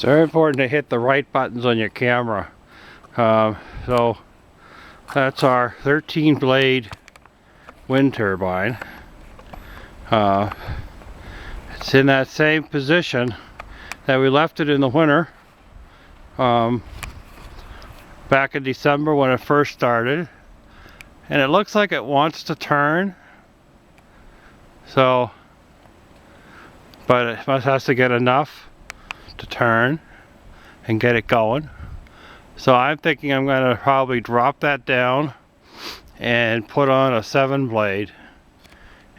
It's very important to hit the right buttons on your camera. So that's our 13 blade wind turbine. It's in that same position that we left it in the winter, back in December when it first started, and it looks like it wants to turn, so, but it has to get enough to turn and get it going. So I'm thinking I'm going to probably drop that down and put on a 7 blade,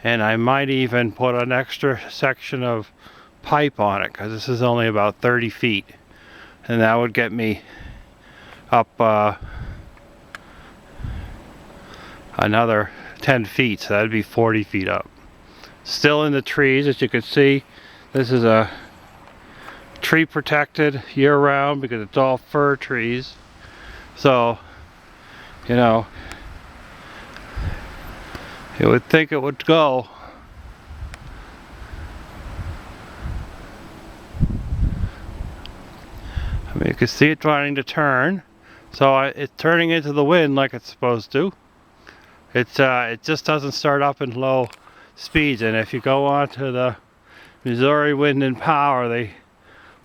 and I might even put an extra section of pipe on it, because this is only about 30 feet, and that would get me up another 10 feet, so that'd be 40 feet up. Still in the trees, as you can see. This is a tree protected year-round because it's all fir trees, so you know, you would think it would go. I mean, you can see it trying to turn, so it's turning into the wind like it's supposed to. It just doesn't start up in low speeds, and if you go on to the Missouri Wind and Power, they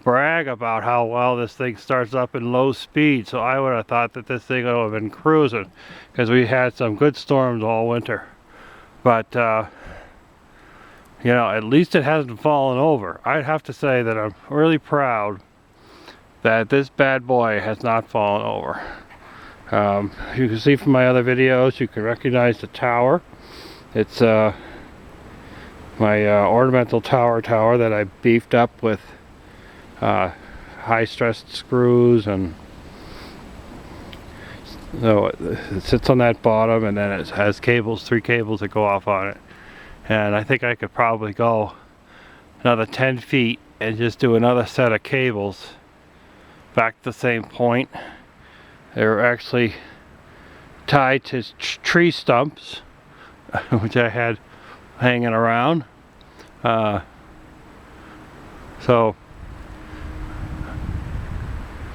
brag about how well this thing starts up in low speed. So I would have thought that this thing would have been cruising, because we had some good storms all winter. But you know, at least it hasn't fallen over. I'd have to say that I'm really proud that this bad boy has not fallen over. You can see from my other videos, you can recognize the tower. It's my ornamental tower that I beefed up with high stressed screws, and so it sits on that bottom, and then it has cables, 3 cables that go off on it. And I think I could probably go another 10 feet and just do another set of cables back to the same point. They're actually tied to tree stumps which I had hanging around, so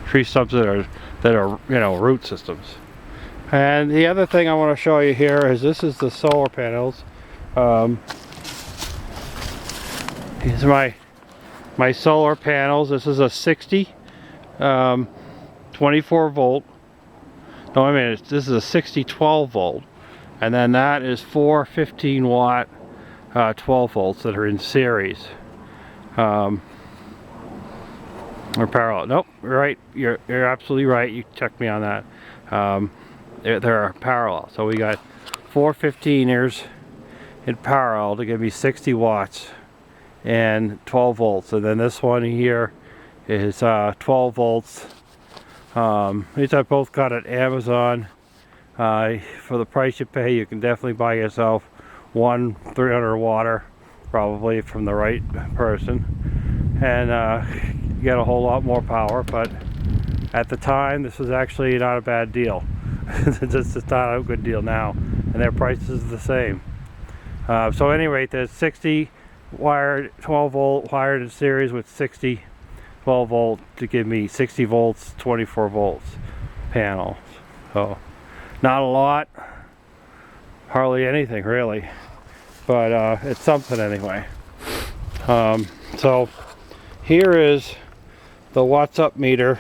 tree stumps that are you know, root systems. And the other thing I want to show you here is this is the solar panels. These are my solar panels. This is a 60 24 volt. No, I mean, this is a 60 12 volt, and then that is 4 15 watt 12 volts that are in series, or parallel. Nope, you're right. You're absolutely right. You checked me on that. They're parallel. So we got 4 15ers in parallel to give me 60 watts and 12 volts, and then this one here is 12 volts. These I both got at Amazon. For the price you pay, you can definitely buy yourself one 300 watter, probably, from the right person, and you get a whole lot more power. But at the time, this was actually not a bad deal. This is not a good deal now, and their price is the same. So at any rate, there's 60 wired, 12 volt wired in series with 60 12 volt to give me 60 volts 24 volts panels. So not a lot, hardly anything really, but it's something anyway. So here is the watts up meter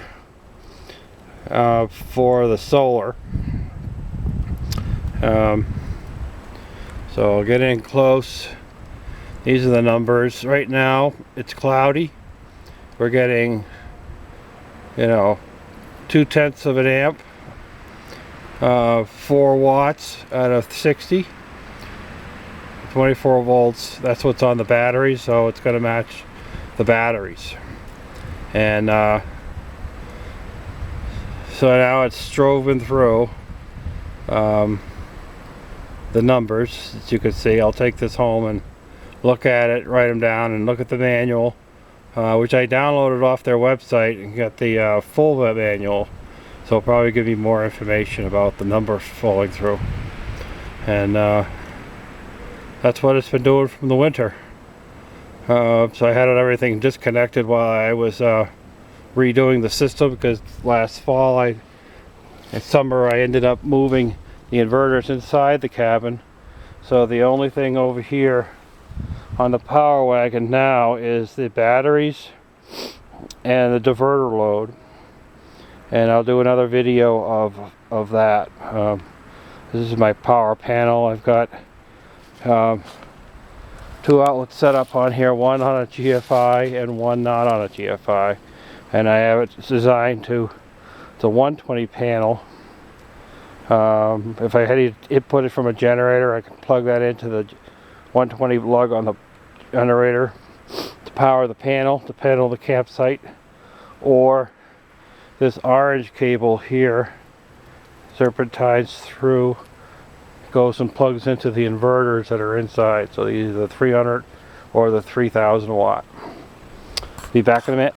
for the solar. So I'll get in close. These are the numbers. Right now it's cloudy. We're getting, you know, 2/10 of an amp, 4 watts out of 60, 24 volts. That's what's on the battery, so it's going to match the batteries. And so now it's strobing through the numbers, as you can see. I'll take this home and look at it, write them down, and look at the manual, which I downloaded off their website and got the full manual, so it'll probably give you more information about the numbers flowing through. And that's what it's been doing from the winter. So I had everything disconnected while I was redoing the system because last fall and summer I ended up moving the inverters inside the cabin. So the only thing over here on the Power Wagon now is the batteries and the diverter load, and I'll do another video of that. This is my power panel. I've got 2 outlets set up on here, one on a GFI and one not on a GFI, and I have it designed to the 120 panel. If I had to input it from a generator, I can plug that into the 120 lug on the generator to power the panel, the campsite, or this orange cable here serpentines through, goes and plugs into the inverters that are inside. So either the 300 or the 3000 watt. Be back in a minute.